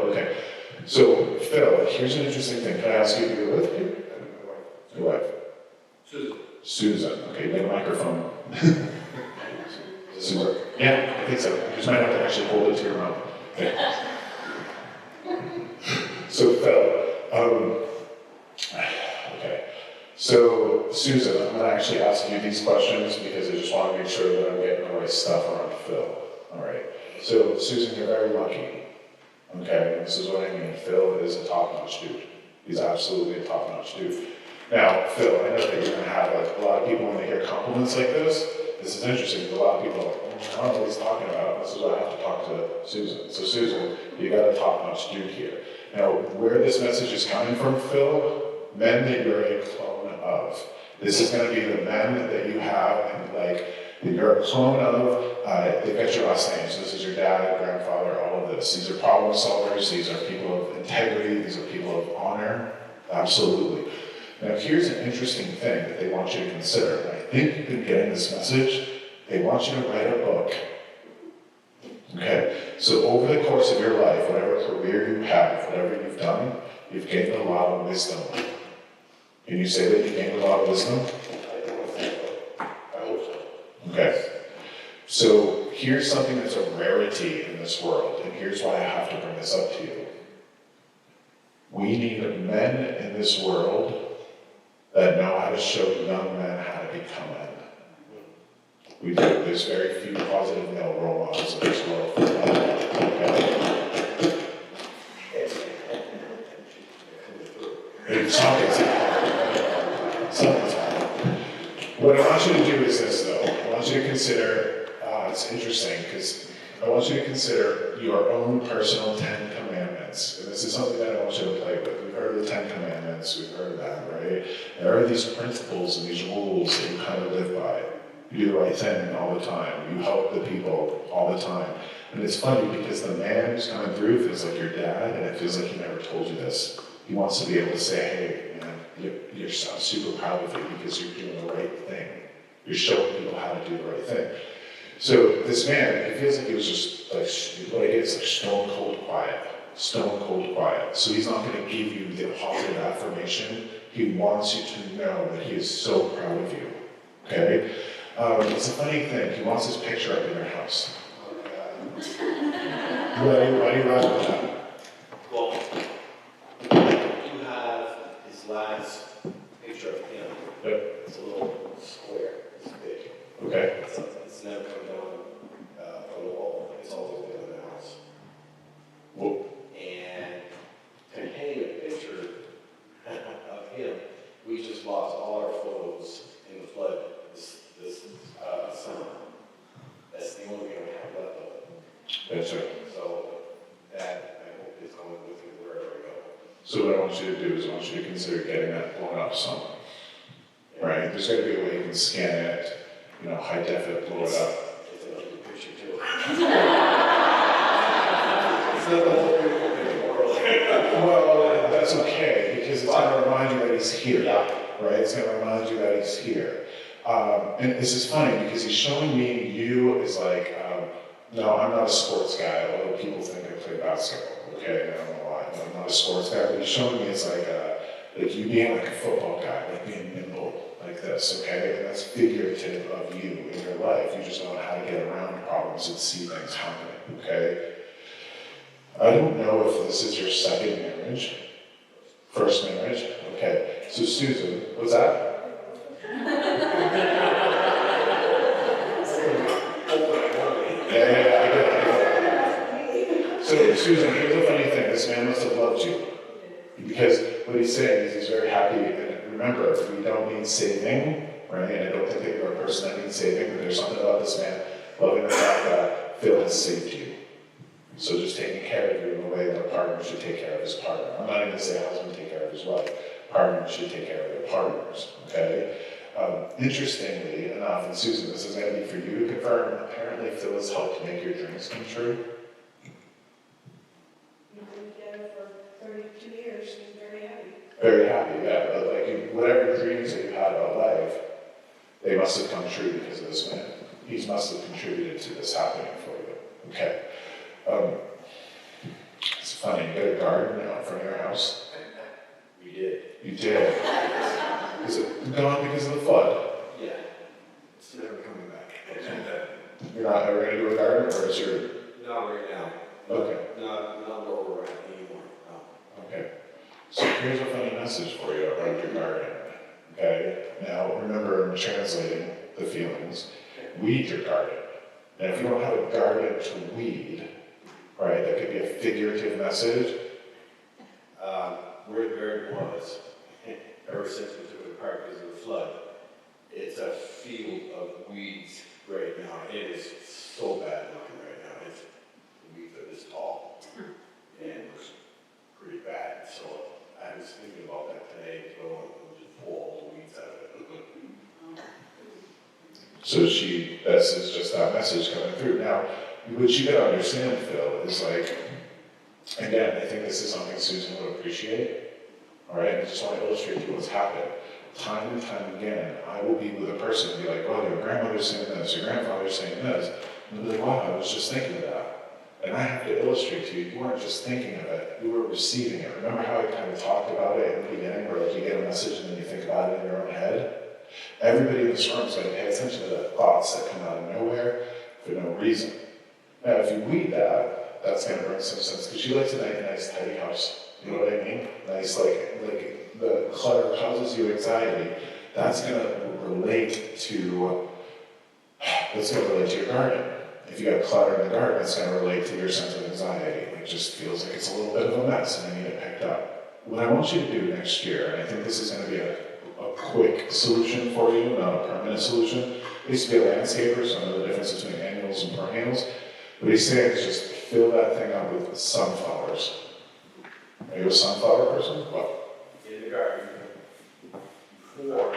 okay. So, Phil, here's an interesting thing. Can I ask you who you're with? Your wife? Susan. Susan. Okay, you got a microphone. Susan. Yeah, I think so. You just might have to actually hold it to your mouth. Okay. So, Phil, okay. So, Susan, I'm going to actually ask you these questions because I just want to make sure that I'm getting the right stuff around Phil. All right. So, Susan, you're very lucky. Okay, this is what I mean. Phil is a top-notch dude. He's absolutely a top-notch dude. Now, Phil, I know that you're going to have like a lot of people when they hear compliments like this is interesting because a lot of people are like, I don't know what he's talking about. This is why I have to talk to Susan. So, Susan, you got a top-notch dude here. Now, where this message is coming from, Phil, men that you're a clone of. This is going to be the men that you have and like that you're a clone of. They've got your last names. So this is your dad, grandfather, all of this. These are problem solvers. These are people of integrity. These are people of honor. Absolutely. Now, here's an interesting thing that they want you to consider. And I think you've been getting this message. They want you to write a book. Okay? So over the course of your life, whatever career you have, whatever you've done, you've gained a lot of wisdom. Can you say that you gained a lot of wisdom? I hope so. Okay. So here's something that's a rarity in this world, and here's why I have to bring this up to you. We need men in this world that know how to show young men how to become men. We do. There's very few positive male role models in this world. Okay. Something's happening. What I want you to do is this, though. I want you to consider, it's interesting, because I want you to consider your own personal 10 commandments. And this is something that I want you to play with. We've heard of the 10 commandments, we've heard of that, right? There are these principles and these rules that you kind of live by. You do the right thing all the time. You help the people all the time. And it's funny because the man who's coming through feels like your dad, and it feels like he never told you this. He wants to be able to say, hey, man, I'm super proud of you because you're doing the right thing. You're showing people how to do the right thing. So this man, it feels like he was just like, what I get is like stone cold quiet. Stone cold quiet. So he's not going to give you the positive affirmation. He wants you to know that he is so proud of you. Okay? It's a funny thing. He wants his picture up in your house. Why do you run with that? Well, you have his last picture of him. Yep. It's a little square. It's big. Okay. It's never come down from the wall. It's always been in the house. Well, And to hang a picture of him, we just lost all our photos in the flood this summer. That's the only thing we have left of it. that's right. So that, I hope, is going with you wherever we go. So what I want you to do is I want you to consider getting that blown up some. Right? There's got to be a way you can scan it, high def it, blow it up. It's an ugly picture too. It's not the whole picture in the world. Well, that's okay, because it's going to remind you that he's here. Right? It's going to remind you that he's here. And this is funny because he's showing me you as like, no, I'm not a sports guy, although people think I play basketball. Okay, I don't know why. I'm not a sports guy, but he's showing me as like you being like a football guy, like being nimble like this, okay? And that's figurative of you in your life. You just know how to get around problems and see things happening, okay? I don't know if this is your second marriage, first marriage, okay? So Susan, what's that? Yeah, I get it. So Susan, here's the funny thing. This man must have loved you. Because what he's saying is he's very happy. And remember, we don't need saving, right? And I don't think that you're a person that needs saving, but there's something about this man loving the fact that Phil has saved you. So just taking care of you in the way that a partner should take care of his partner. I'm not even going to say a husband take care of his wife. Partners should take care of their partners, okay? Interestingly enough, and Susan, this is going to be for you to confirm, apparently Phil has helped make your dreams come true. We've been together for 32 years, and very happy. Very happy, yeah. But like whatever dreams that you had about life, they must have come true because of this man. He must have contributed to this happening for you. Okay. It's funny, you got a garden out in front of your house? We did. You did. Is it gone because of the flood? Yeah. It's never coming back. You're not ever going to do a garden, or is your... Not right now. Okay. Not where we're at anymore. No. Okay. So here's a funny message for you around your garden. Okay? Now, remember, I'm translating the feelings. Weed your garden. Now, if you don't have a garden to weed, right, that could be a figurative message. Where the garden was, ever since we took it apart because of the flood, it's a field of weeds right now. It is so bad looking right now. It's weeds are this tall and it's pretty bad. So I was thinking about that today, so we'll just pull all the weeds out of it. So this is just that message coming through. Now, what you gotta understand, Phil, is like, again, I think this is something Susan would appreciate. All right, I just want to illustrate to you what's happened. Time and time again, I will be with a person and be like, well, your grandmother's saying this, your grandfather's saying this. And they'll be like, wow, I was just thinking of that. And I have to illustrate to you, you weren't just thinking of it, you were receiving it. Remember how I kind of talked about it in the beginning, where like you get a message and then you think about it in your own head? Everybody in this room is going to pay attention to the thoughts that come out of nowhere for no reason. Now, if you weed that, that's going to bring some sense, because she likes a nice, tidy house. You know what I mean? Nice, like the clutter causes you anxiety. That's going to relate to your garden. If you got clutter in the garden, it's going to relate to your sense of anxiety. It just feels like it's a little bit of a mess and I need it picked up. What I want you to do next year, and I think this is going to be a quick solution for you, not a permanent solution. I used to be a landscaper, so I know the difference between annuals and perennials. What he's saying is just fill that thing up with sunflowers. Are you a sunflower person? What? In the garden, before,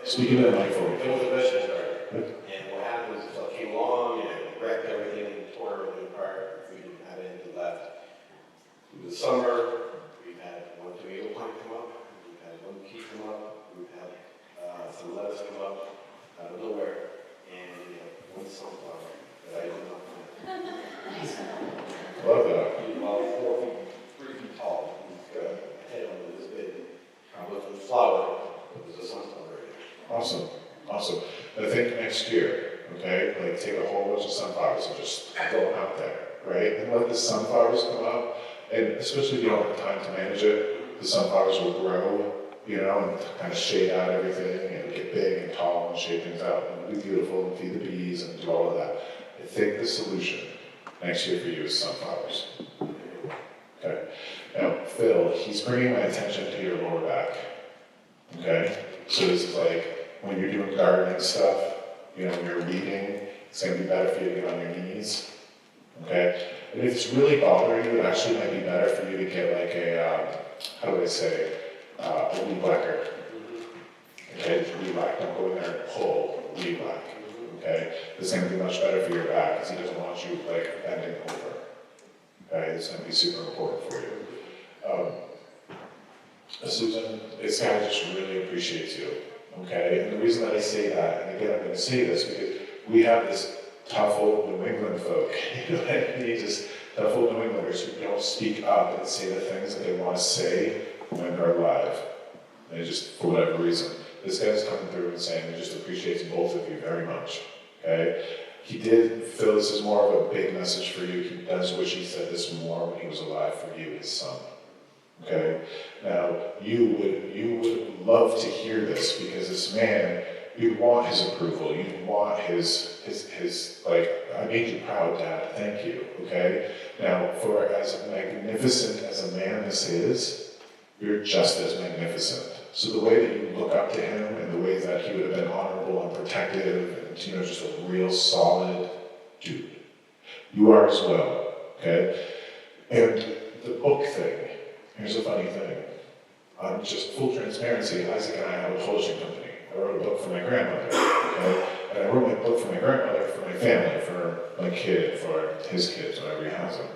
Speaking of the mic for it me. was a vegetable garden. And what happened was it came along and wrecked everything and tore everything apart. We didn't have anything left. Through the summer, we've had one tomato plant come up, we've had one pea come up, we've had some lettuce come up out of nowhere, and we have one sunflower that I did not plant. Love that. He's about 3 feet tall. He's got a head on this big. With the flower, it was a sunflower right there. Awesome. I think next year, okay, like take a whole bunch of sunflowers and just throw them out there, right? And let the sunflowers come up, and especially if you don't have time to manage it, the sunflowers will grow, you know, and kind of shade out everything and get big and tall and shade things out and be beautiful and feed the bees and do all of that. I think the solution next year for you is sunflowers. Okay. Now, Phil, he's bringing my attention to your lower back. Okay? So this is like, when you're doing gardening stuff, you know, when you're reading, it's going to be better for you to get on your knees. Okay? And if it's really bothering you, it actually might be better for you to get like a, how do I say, a weed whacker. Okay? Weed whack. Don't go in there and pull weed whack. Okay? It's going to be much better for your back because he doesn't want you like bending over. Okay? It's going to be super important for you. Susan, this guy just really appreciates you. Okay? And the reason that I say that, and again I'm going to say this because we have this tough old New England folk, you know what I mean? Just tough old New Englanders who don't speak up and say the things that they want to say when they're alive. They just, for whatever reason. This guy's coming through and saying he just appreciates both of you very much. Okay? He did feel this is more of a big message for you. He does wish he said this more when he was alive for you, his son. Okay? Now, you would love to hear this because this man, you'd want his approval. You'd want his like, I made you proud, Dad. Thank you. Okay? Now, for as magnificent as a man this is, you're just as magnificent. So the way that you look up to him and the way that he would have been honorable and protective and, you know, just a real solid dude. You are as well, okay? And the book thing, here's a funny thing. Just full transparency, Isaac and I have a publishing company. I wrote a book for my grandmother, okay? And I wrote my book for my grandmother, for my family, for my kid, for his kids, whenever he has them.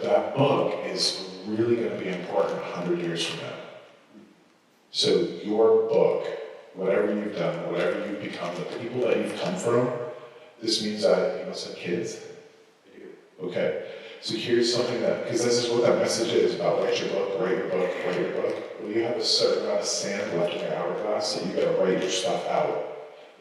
That book is really going to be important 100 years from now. So your book, whatever you've done, whatever you've become, the people that you've come from, this means that you must have kids. Okay. So here's something that, because this is what that message is about, write your book, write your book, write your book. Well, you have a certain amount of sand left in your hourglass that you gotta write your stuff out.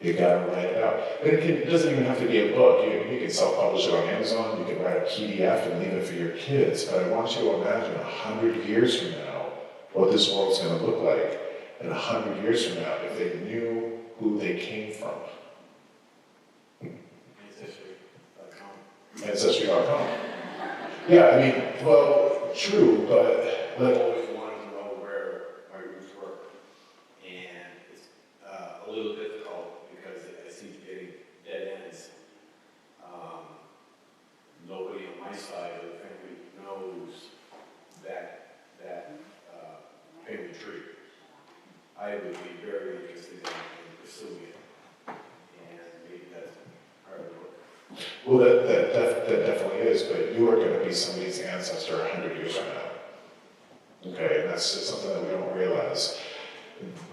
You gotta write it out. And it doesn't even have to be a book. You can self-publish it on Amazon, you can write a PDF and leave it for your kids. But I want you to imagine 100 years from now, what this world's gonna look like. And 100 years from now, if they knew who they came from. Ancestry.com. Ancestry.com. Yeah, I mean, well, true, but I like, always wanted to know where my roots were. And it's a little difficult because I seem to be getting dead ends. Nobody on my side of the family knows that family tree. I would be very interested in pursuing it. And maybe that's part of the book. well, that definitely is, but you are gonna be somebody's ancestor 100 years from now. Okay, and that's just something that we don't realize.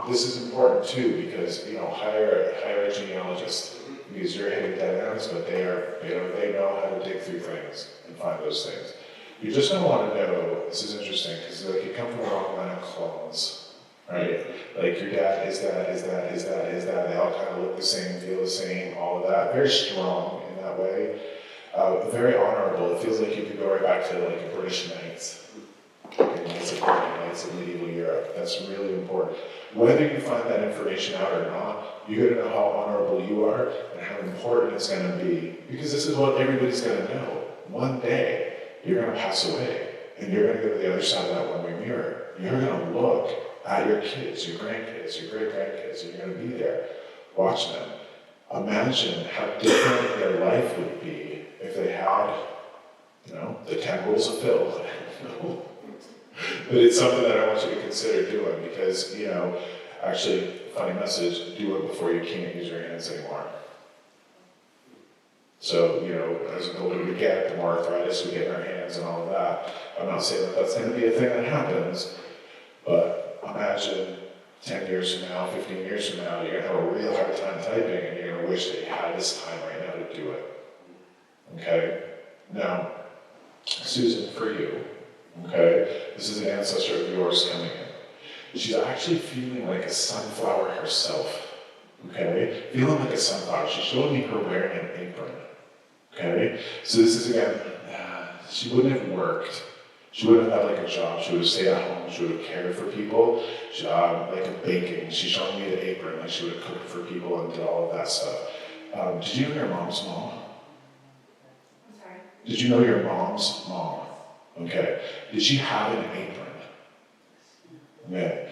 This is important too, because, hire a genealogist, because you're hitting dead ends, but they know how to dig through things and find those things. You're just gonna wanna know, this is interesting, because like you come from a wrong line of clones, right? Like your dad, his dad, they all kind of look the same, feel the same, all of that. Very strong in that way. Very honorable. It feels like you could go right back to like British knights. Knights of Barnet, knights of medieval Europe. That's really important. Whether you find that information out or not, you gotta know how honorable you are and how important it's gonna be. Because this is what everybody's gonna know. One day, you're gonna pass away, and you're gonna go to the other side of that one-way mirror. You're gonna look at your kids, your grandkids, your great-grandkids, and you're gonna be there, watch them. Imagine how different their life would be if they had, the 10 rules of Phil. But it's something that I want you to consider doing because, actually, funny message, do it before you can't use your hands anymore. So, as the older we get, the more arthritis we get in our hands and all of that. I'm not saying that that's going to be a thing that happens, but imagine 10 years from now, 15 years from now, you're going to have a real hard time typing and you're going to wish that you had this time right now to do it. Okay? Now, Susan, for you, okay, this is an ancestor of yours coming in. She's actually feeling like a sunflower herself, okay? Feeling like a sunflower. She's showing me her wearing an apron, okay? So this is, again, she wouldn't have worked. She wouldn't have had like a job. She would have stayed at home. She would have cared for people. She, like a baking. She's showing me the apron, like she would have cooked for people and did all of that stuff. Did you know your mom's mom? I'm sorry. Did you know your mom's mom? Okay. Did she have an apron? Okay.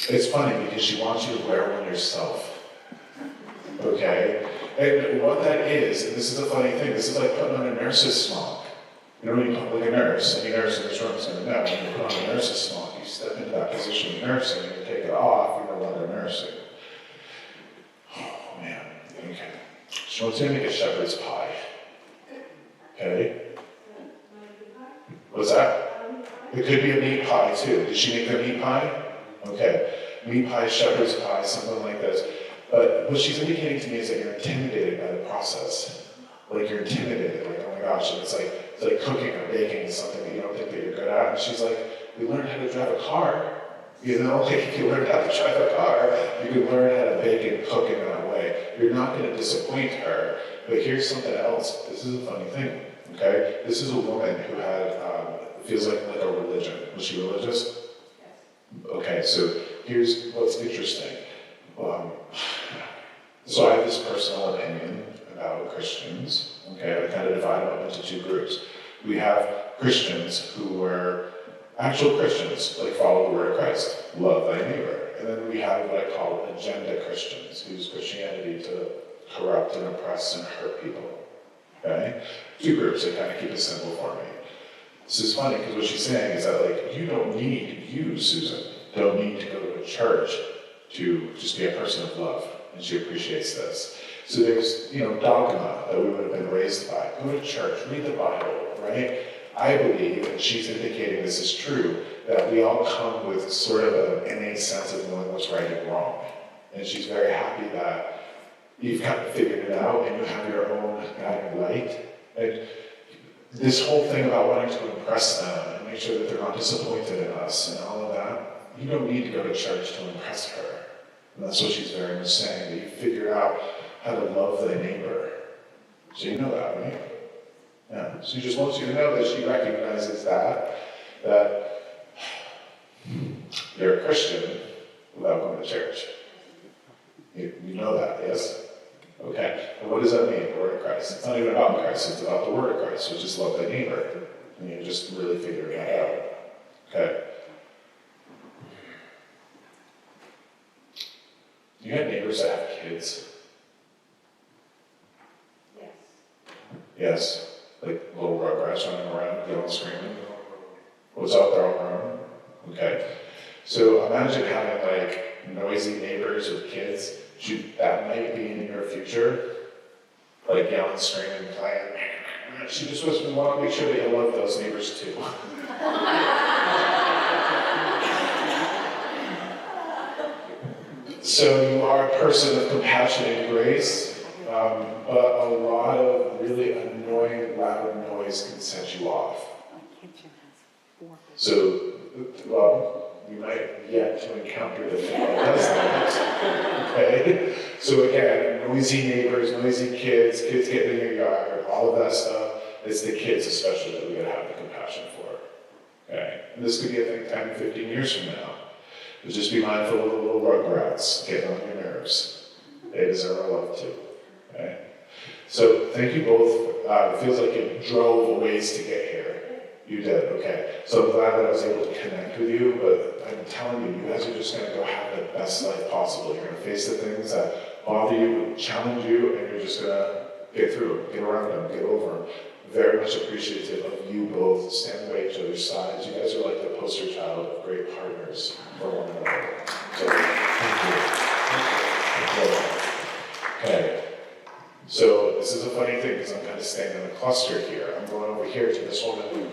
It's funny because she wants you to wear one yourself. Okay? And what that is, and this is a funny thing, this is like putting on a nurse's smock. You know when you put like a nurse, any nurse in this room is going to know, when you put on a nurse's smock, you step into that position of nursing, and you take it off, you're no longer nursing. Oh man, okay. She wants you to make a shepherd's pie. Okay? What's that? It could be a meat pie too. Did she make a meat pie? Okay. Meat pie, shepherd's pie, something like this. But what she's indicating to me is that you're intimidated by the process. Like you're intimidated, like, oh my gosh, and it's like cooking or baking something that you don't think that you're good at. And she's like, we learned how to drive a car. Like if you learned how to drive a car, you can learn how to bake and cook in that way. You're not going to disappoint her. But here's something else. This is a funny thing, okay? This is a woman who had, feels like a religion. Was she religious? Yes. Okay, so here's what's interesting. So I have this personal opinion about Christians. Okay, I kind of divide them up into two groups. We have Christians who were actual Christians, like follow the word of Christ, love thy neighbor. And then we have what I call agenda Christians, whose Christianity to corrupt and oppress and hurt people. Okay? Two groups that kind of keep it simple for me. This is funny because what she's saying is that you, Susan, don't need to go to a church to just be a person of love. And she appreciates this. So there's, dogma that we would have been raised by. Go to church, read the Bible, right? I believe, and she's indicating this is true, that we all come with sort of an innate sense of knowing what's right and wrong. And she's very happy that you've kind of figured it out and you have your own guiding light. And this whole thing about wanting to impress them and make sure that they're not disappointed in us and all of that, you don't need to go to church to impress her. And that's what she's very much saying, that you figure out how to love thy neighbor. So you know that, right? Yeah. So she just wants you to know that she recognizes that you're a Christian without going to church. You know that, yes? Okay. And what does that mean, the word of Christ? It's not even about Christ, it's about the word of Christ, which is love thy neighbor. And you just really figure that out. Okay. You got neighbors that have kids? Yes. Yes. Like little rugrats running around, yelling, screaming. What's up, they're all grown? Okay. So imagine having like noisy neighbors with kids. That might be in your future. Like yelling, screaming, playing. She just want to make sure that you love those neighbors too. So you are a person of compassion and grace, but a lot of really annoying, loud noise can set you off. So, well, you might yet to encounter the thing that does that. Okay? So again, noisy neighbors, noisy kids getting in your yard, all of that stuff. It's the kids especially that we gotta have the compassion for. Okay? And this could be a thing 10, 15 years from now. But just be mindful of the little rugrats getting on your nerves. They deserve our love too. Okay? So thank you both. It feels like you drove a ways to get here. You did, okay. So I'm glad that I was able to connect with you, but I'm telling you, you guys are just gonna go have the best life possible. You're gonna face the things that bother you, challenge you, and you're just gonna get through them, get around them, get over them. Very much appreciative of you both standing by each other's sides. You guys are like the poster child of great partners for one another. So, thank you. Okay. So this is a funny thing because I'm kind of staying in a cluster here. I'm going over here to this woman who